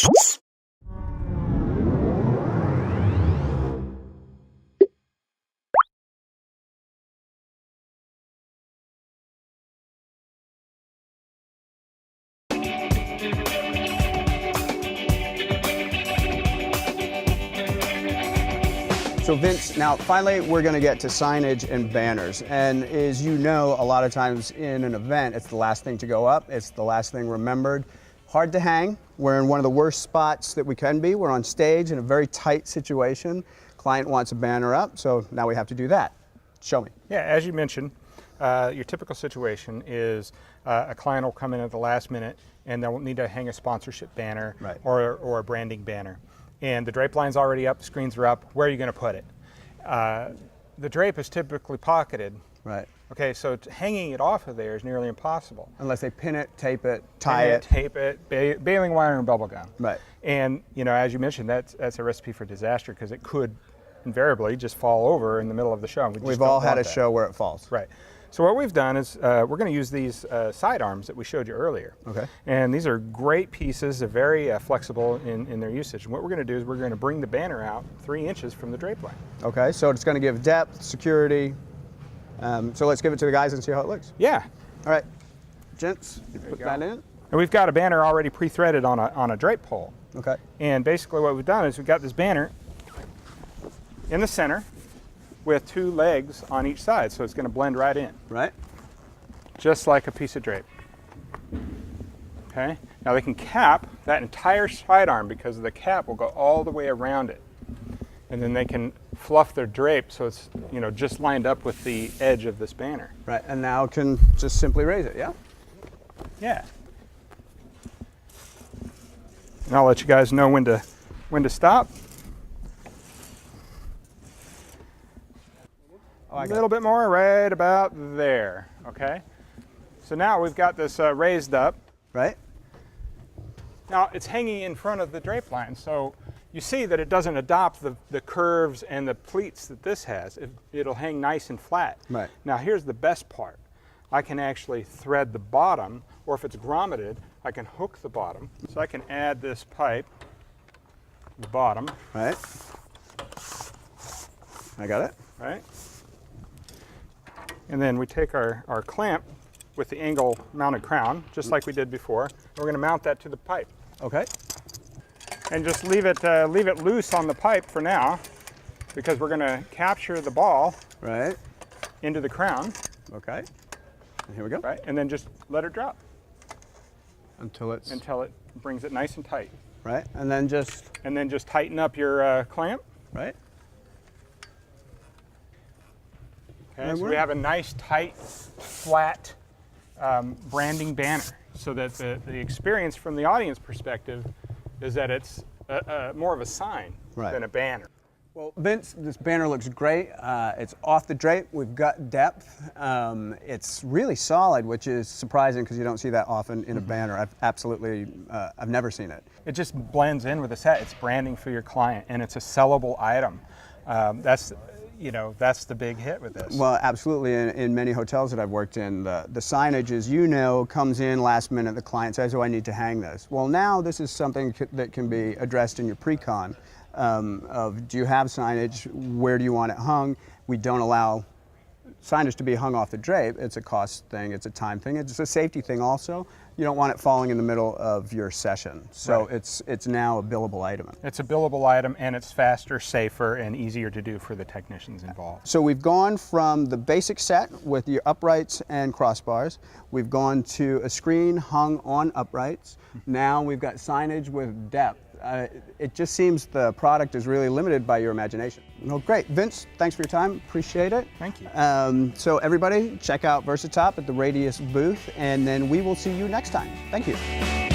So Vince, now finally we're going to get to signage and banners. And as you know, a lot of times in an event, it's the last thing to go up. It's the last thing remembered. Hard to hang. We're in one of the worst spots that we can be. We're on stage in a very tight situation. Client wants a banner up, so now we have to do that. Show me. Yeah, as you mentioned, your typical situation is a client will come in at the last minute and they'll need to hang a sponsorship banner, right, or a branding banner. And the drape line's already up, the screens are up. Where are you going to put it? The drape is typically pocketed. Right. Okay, so hanging it off of there is nearly impossible. Unless they pin it, tape it, tie it. Tape it, baling wire and bubble gum. Right. And you know, as you mentioned, that's a recipe for disaster because it could invariably just fall over in the middle of the show. We've all had a show where it falls. Right. So what we've done is we're going to use these sidearms that we showed you earlier. Okay. And these are great pieces. They're very flexible in their usage. And what we're going to do is we're going to bring the banner out 3 inches from the drape line. Okay, so it's going to give depth, security. So let's give it to the guys and see how it looks. Yeah. All right, gents, put that in. And we've got a banner already pre-threaded on a drape pole. Okay. And basically what we've done is we've got this banner in the center with 2 legs on each side, so it's going to blend right in. Right. Just like a piece of drape. Okay. Now they can cap that entire sidearm because the cap will go all the way around it. And then they can fluff their drape so it's, you know, just lined up with the edge of this banner. Right, and now can just simply raise it, yeah? Yeah. And I'll let you guys know when to stop. A little bit more, right about there, okay? So now we've got this raised up. Right. Now it's hanging in front of the drape line, so you see that it doesn't adopt the curves and the pleats that this has. It'll hang nice and flat. Right. Now here's the best part. I can actually thread the bottom, or if it's grommeted, I can hook the bottom. So I can add this pipe to the bottom. Right. I got it. Right. And then we take our clamp with the angle mounted crown, just like we did before. And we're going to mount that to the pipe. Okay. And just leave it loose on the pipe for now, because we're going to capture the ball right into the crown. Okay. And here we go. Right. And then just let it drop until it brings it nice and tight. Right. And then just tighten up your clamp. Right. Okay, so we have a nice, tight, flat branding banner, so that the experience from the audience perspective is that it's more of a sign than a banner. Well, Vince, this banner looks great. It's off the drape. We've got depth. It's really solid, which is surprising because you don't see that often in a banner. I've never seen it. It just blends in with the set. It's branding for your client, and it's a sellable item. That's the big hit with this. Well, absolutely. In many hotels that I've worked in, the signage, as you know, comes in last minute. The client says, oh, I need to hang this. Well, now this is something that can be addressed in your pre-con of, do you have signage? Where do you want it hung? We don't allow signage to be hung off the drape. It's a cost thing. It's a time thing. It's a safety thing also. You don't want it falling in the middle of your session. So it's now a billable item. It's a billable item, and it's faster, safer, and easier to do for the technicians involved. So we've gone from the basic set with your uprights and crossbars. We've gone to a screen hung on uprights. Now we've got signage with depth. It just seems the product is really limited by your imagination. Well, great. Vince, thanks for your time. Appreciate it. Thank you. So everybody, check out Versatop at the Radius booth, and then we will see you next time. Thank you.